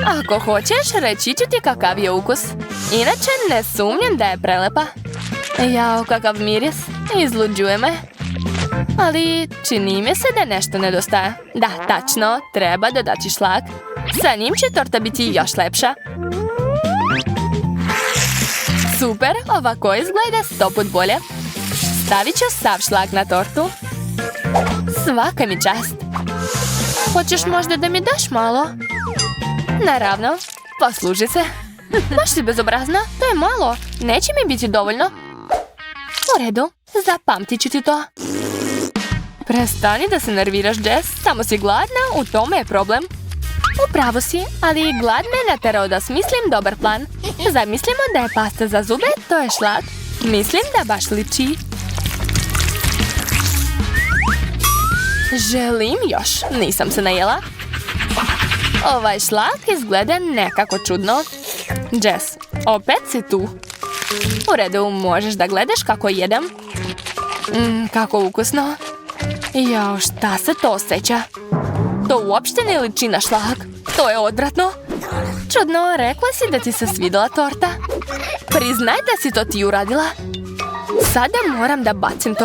Ako hoćeš, reći ću ti kakav je ukus. Inače, ne sumnjam da je prelepa. Jao, kakav miris. Izluđuje me. Ali čini mi se da nešto nedostaje. Da, tačno, treba dodati šlag. Sa njim će torta biti još lepša. Super, ovako izgleda 100 put bolje. Stavit ću sav šlag na tortu. Svaka mi čast. Hoćeš možda da mi daš malo? Naravno, posluži se. Baš si bezobrazna, to je malo. Neće mi biti dovoljno. U redu, zapamtit ću ti to. Prestani da se nerviraš, Jess. Samo si gladna, u tome je problem. Upravo si, ali glad me naterao da smislim dobar plan. Zamislimo da je pasta za zube, to je šlag. Mislim da baš liči. Želim još, nisam se najela. Ovaj šlag izgleda nekako čudno. Jess, opet si tu. U redu, možeš da gledaš kako jedem. Kako ukusno. Jao, šta se to osjeća? To uopšte ne liči na šlag. To je odvratno. Čudno, rekla si da ti se svidjela torta. Priznaj da si to ti uradila. Sada moram da bacim to.